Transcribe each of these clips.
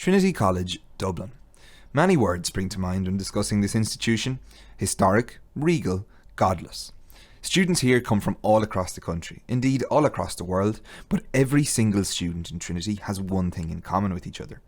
Trinity College, Dublin. Many words spring to mind when discussing this institution: historic, regal, godless. Students here come from all across the country, indeed all across the world, but every single student in Trinity has one thing in common with each other.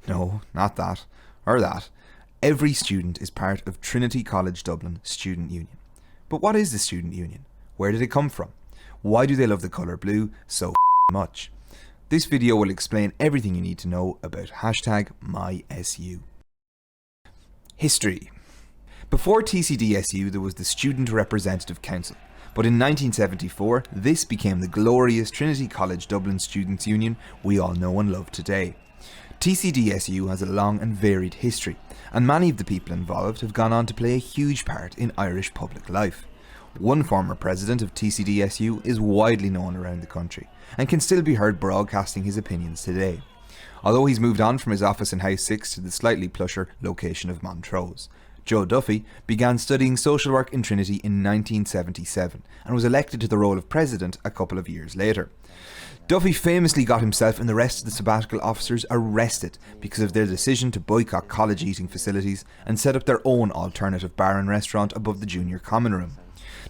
No, not that, or that. Every student is part of Trinity College Dublin Student Union. But what is the Student Union? Where did it come from? Why do they love the colour blue so much? This video will explain everything you need to know about #MySU. History. Before TCDSU there was the Student Representative Council, but in 1974 this became the glorious Trinity College Dublin Students' Union we all know and love today. TCDSU has a long and varied history, and many of the people involved have gone on to play a huge part in Irish public life. One former president of TCDSU is widely known around the country and can still be heard broadcasting his opinions today, although he's moved on from his office in House 6 to the slightly plusher location of Montrose. Joe Duffy began studying social work in Trinity in 1977 and was elected to the role of president a couple of years later. Duffy famously got himself and the rest of the sabbatical officers arrested because of their decision to boycott college eating facilities and set up their own alternative bar and restaurant above the junior common room.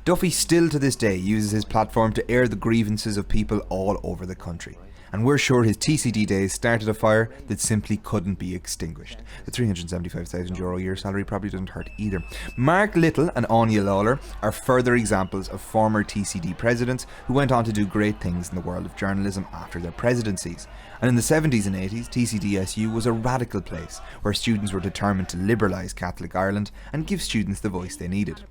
Duffy still to this day uses his platform to air the grievances of people all over the country, and we're sure his TCD days started a fire that simply couldn't be extinguished. The €375,000 a year salary probably doesn't hurt either. Mark Little and Anya Lawler are further examples of former TCD presidents who went on to do great things in the world of journalism after their presidencies. And in the 70s and 80s, TCDSU was a radical place where students were determined to liberalise Catholic Ireland and give students the voice they needed.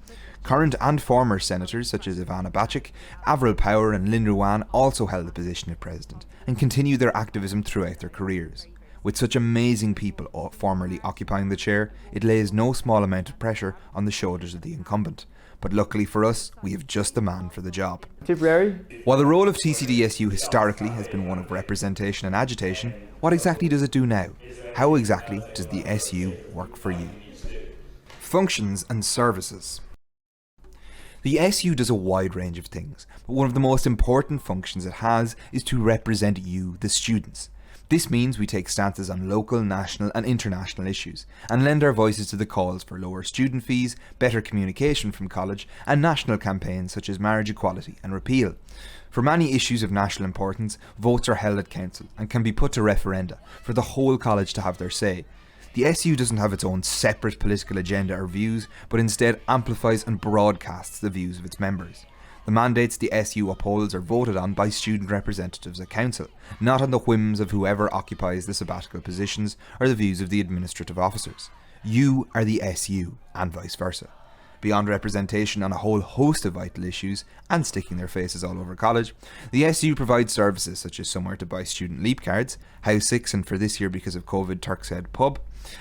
Current and former senators such as Ivana Bacik, Avril Power and Lynn Ruane also held the position of president and continued their activism throughout their careers. With such amazing people formerly occupying the chair, it lays no small amount of pressure on the shoulders of the incumbent. But luckily for us, we have just the man for the job. Tipperary. While the role of TCDSU historically has been one of representation and agitation, what exactly does it do now? How exactly does the SU work for you? Functions and services. The SU does a wide range of things, but one of the most important functions it has is to represent you, the students. This means we take stances on local, national and international issues, and lend our voices to the calls for lower student fees, better communication from college, and national campaigns such as marriage equality and repeal. For many issues of national importance, votes are held at council and can be put to referenda for the whole college to have their say. The SU doesn't have its own separate political agenda or views, but instead amplifies and broadcasts the views of its members. The mandates the SU upholds are voted on by student representatives at council, not on the whims of whoever occupies the sabbatical positions or the views of the administrative officers. You are the SU, and vice versa. Beyond representation on a whole host of vital issues and sticking their faces all over college, the SU provides services such as somewhere to buy student leap cards, House 6 and for this year because of COVID Turk's Head pub,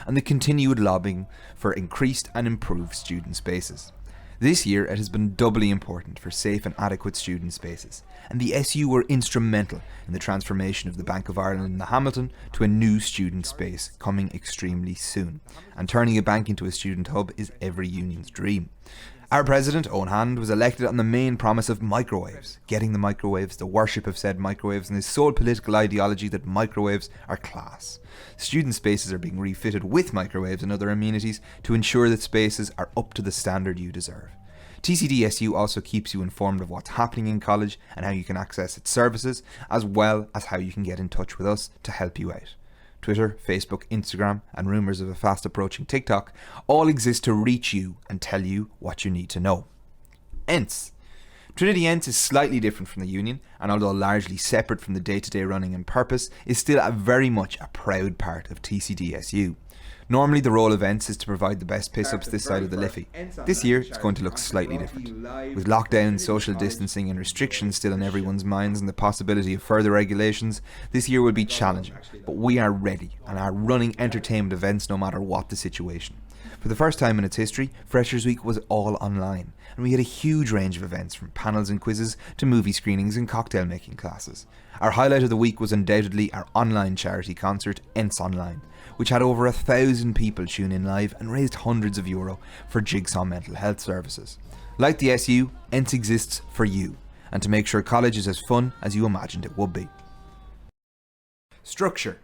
and the continued lobbying for increased and improved student spaces. This year it has been doubly important for safe and adequate student spaces, and the SU were instrumental in the transformation of the Bank of Ireland in the Hamilton to a new student space coming extremely soon, and turning a bank into a student hub is every union's dream. Our president, Owen Hand, was elected on the main promise of microwaves, getting the microwaves, the worship of said microwaves, and his sole political ideology that microwaves are class. Student spaces are being refitted with microwaves and other amenities to ensure that spaces are up to the standard you deserve. TCDSU also keeps you informed of what's happening in college and how you can access its services, as well as how you can get in touch with us to help you out. Twitter, Facebook, Instagram, and rumours of a fast approaching TikTok all exist to reach you and tell you what you need to know. Ents. Trinity Ents is slightly different from the union, and although largely separate from the day-to-day running and purpose, is still very much a proud part of TCDSU. Normally the role of Ents is to provide the best piss-ups this side of the Liffey. This year it's going to look slightly different. With lockdown, social distancing and restrictions still in everyone's minds and the possibility of further regulations, this year will be challenging, but we are ready and are running entertainment events no matter what the situation. For the first time in its history, Freshers Week was all online, and we had a huge range of events from panels and quizzes to movie screenings and cocktail making classes. Our highlight of the week was undoubtedly our online charity concert, Ents Online, which had over 1,000 people tune in live and raised hundreds of euro for Jigsaw mental health services. Like the SU, Ents exists for you, and to make sure college is as fun as you imagined it would be. Structure.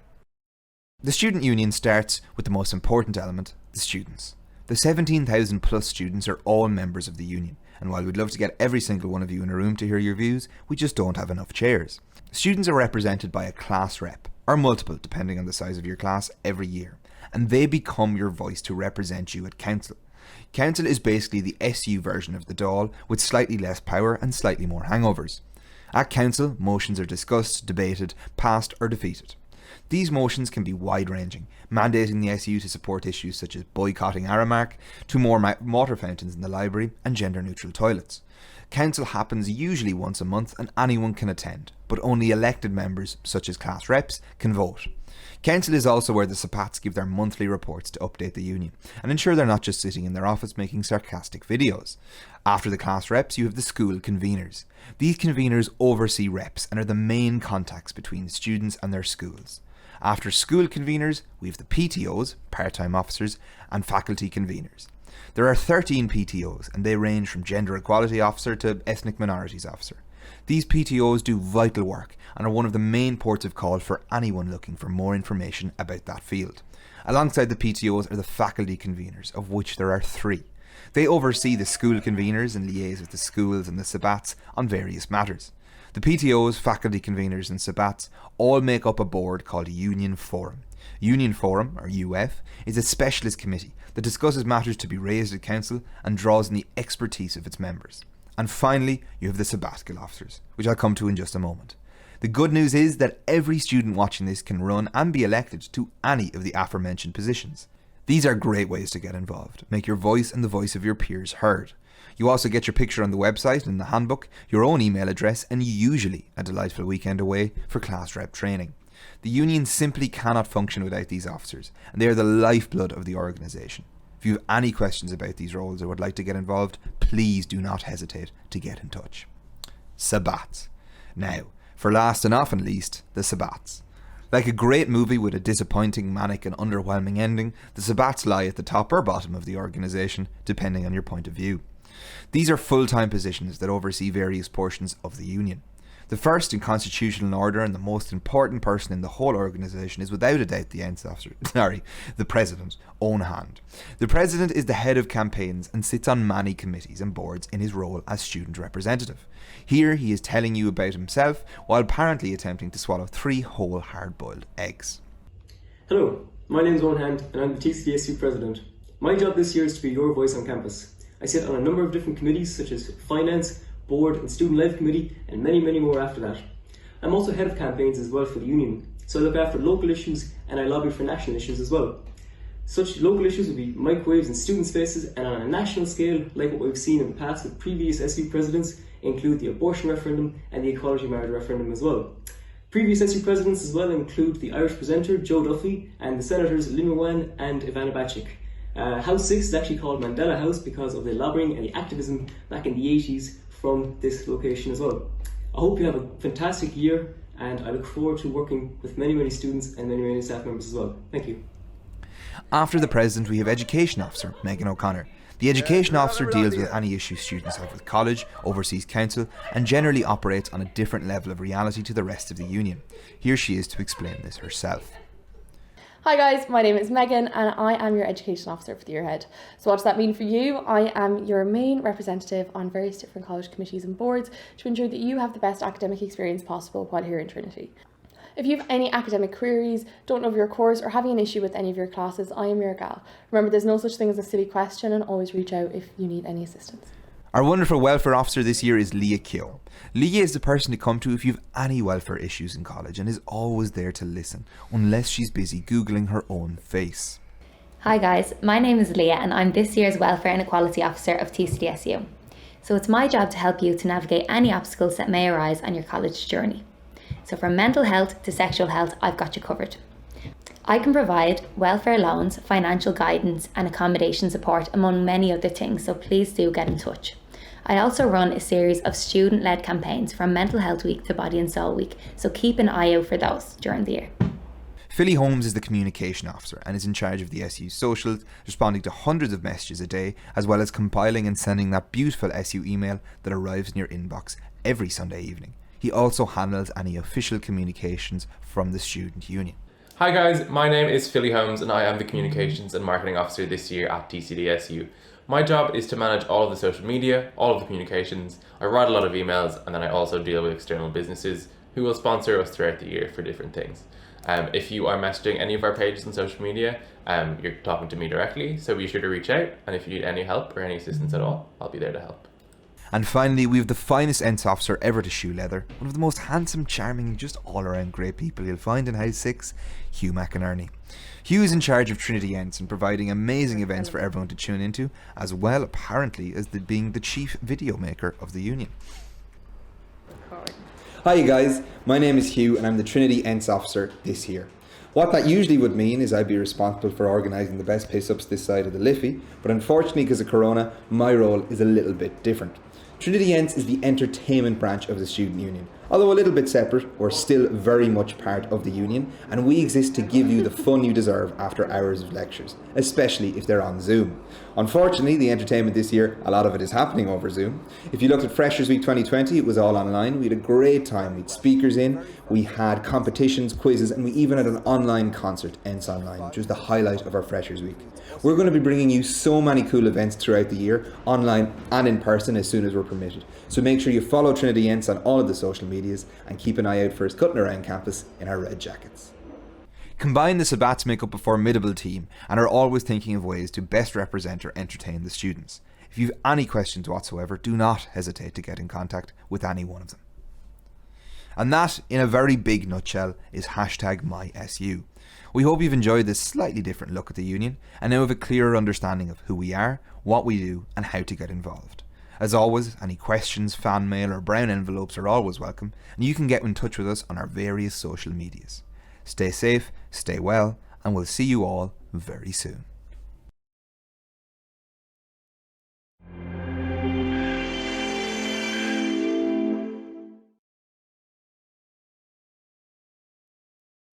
The student union starts with the most important element, the students. The 17,000 plus students are all members of the union, and while we'd love to get every single one of you in a room to hear your views, we just don't have enough chairs. Students are represented by a class rep, or multiple depending on the size of your class, every year, and they become your voice to represent you at council. Council is basically the SU version of the Dáil, with slightly less power and slightly more hangovers. At council, motions are discussed, debated, passed or defeated. These motions can be wide-ranging, mandating the SU to support issues such as boycotting Aramark, to more water fountains in the library and gender-neutral toilets. Council happens usually once a month and anyone can attend, but only elected members, such as class reps, can vote. Council is also where the sabbats give their monthly reports to update the union and ensure they're not just sitting in their office making sarcastic videos. After the class reps, you have the school conveners. These conveners oversee reps and are the main contacts between students and their schools. After school conveners, we have the PTOs, part-time officers, and faculty conveners. There are 13 PTOs and they range from gender equality officer to ethnic minorities officer. These PTOs do vital work and are one of the main ports of call for anyone looking for more information about that field. Alongside the PTOs are the faculty conveners, of which there are 3. They oversee the school conveners and liaise with the schools and the sabbats on various matters. The PTOs, faculty conveners and sabbats all make up a board called Union Forum. Union Forum, or UF, is a specialist committee that discusses matters to be raised at council and draws on the expertise of its members. And finally, you have the sabbatical officers, which I'll come to in just a moment. The good news is that every student watching this can run and be elected to any of the aforementioned positions. These are great ways to get involved, make your voice and the voice of your peers heard. You also get your picture on the website and the handbook, your own email address, and usually a delightful weekend away for class rep training. The union simply cannot function without these officers, and they are the lifeblood of the organisation. If you have any questions about these roles or would like to get involved, please do not hesitate to get in touch. Sabbats. Now, for last and often least, the sabbats. Like a great movie with a disappointing, manic and underwhelming ending, the sabbats lie at the top or bottom of the organisation, depending on your point of view. These are full-time positions that oversee various portions of the union. The first in constitutional order and the most important person in the whole organisation is without a doubt the Ents Officer, the President, own hand. The President is the head of campaigns and sits on many committees and boards in his role as student representative. Here he is telling you about himself while apparently attempting to swallow 3 whole hard-boiled eggs. Hello, my name is Owen Hand and I'm the TCDSU President. My job this year is to be your voice on campus. I sit on a number of different committees such as Finance, Board and Student Life Committee and many more after that. I'm also head of campaigns as well for the union, so I look after local issues and I lobby for national issues as well. Such local issues would be microwaves in student spaces, and on a national scale, like what we've seen in the past with previous SU presidents, include the abortion referendum and the equality marriage referendum as well. Previous SU presidents as well include the Irish presenter Joe Duffy and the senators Lynn Rowan and Ivana Bacik. House 6 is actually called Mandela House because of the lobbying and the activism back in the 80s from this location as well. I hope you have a fantastic year and I look forward to working with many students and many staff members as well. Thank you. After the President, we have Education Officer Megan O'Connor. The Education Officer deals with any issues students have with college, oversees council and generally operates on a different level of reality to the rest of the union. Here she is to explain this herself. Hi guys, my name is Megan and I am your Education Officer for the year ahead. So what does that mean for you? I am your main representative on various different college committees and boards to ensure that you have the best academic experience possible while here in Trinity. If you have any academic queries, don't know of your course or having an issue with any of your classes, I am your gal. Remember, there's no such thing as a silly question and always reach out if you need any assistance. Our wonderful welfare officer this year is Leah Keogh. Leah is the person to come to if you have any welfare issues in college and is always there to listen, unless she's busy Googling her own face. Hi guys, my name is Leah and I'm this year's Welfare and Equality Officer of TCDSU. So it's my job to help you to navigate any obstacles that may arise on your college journey. So from mental health to sexual health, I've got you covered. I can provide welfare loans, financial guidance and accommodation support among many other things, so please do get in touch. I also run a series of student-led campaigns from Mental Health Week to Body and Soul Week, so keep an eye out for those during the year. Philly Holmes is the Communication Officer and is in charge of the SU socials, responding to hundreds of messages a day, as well as compiling and sending that beautiful SU email that arrives in your inbox every Sunday evening. He also handles any official communications from the student union. Hi guys, my name is Philly Holmes and I am the Communications and Marketing Officer this year at TCDSU. My job is to manage all of the social media, all of the communications. I write a lot of emails and then I also deal with external businesses who will sponsor us throughout the year for different things. If you are messaging any of our pages on social media, you're talking to me directly, so be sure to reach out, and if you need any help or any assistance at all, I'll be there to help. And finally, we have the finest Ents officer ever to shoe leather, one of the most handsome, charming and just all around great people you'll find in House 6, Hugh McInerney. Hugh is in charge of Trinity Ents and providing amazing events for everyone to tune into, as well apparently as being the chief video maker of the union. Hi you guys, my name is Hugh and I'm the Trinity Ents officer this year. What that usually would mean is I'd be responsible for organising the best piss-ups this side of the Liffey, but unfortunately because of Corona, my role is a little bit different. Trinity Ents is the entertainment branch of the student union. Although a little bit separate, we're still very much part of the union, and we exist to give you the fun you deserve after hours of lectures, especially if they're on Zoom. Unfortunately, the entertainment this year, a lot of it is happening over Zoom. If you looked at Freshers Week 2020, it was all online. We had a great time. We had speakers in, we had competitions, quizzes, and we even had an online concert, Ents Online, which was the highlight of our Freshers Week. We're going to be bringing you so many cool events throughout the year, online and in person as soon as we're permitted. So make sure you follow Trinity Ents on all of the social medias and keep an eye out for us cutting around campus in our red jackets. Combine the sabbats make up a formidable team and are always thinking of ways to best represent or entertain the students. If you have any questions whatsoever, do not hesitate to get in contact with any one of them. And that, in a very big nutshell, is #MySU. We hope you've enjoyed this slightly different look at the union and now have a clearer understanding of who we are, what we do and how to get involved. As always, any questions, fan mail or brown envelopes are always welcome, and you can get in touch with us on our various social medias. Stay safe, stay well, and we'll see you all very soon.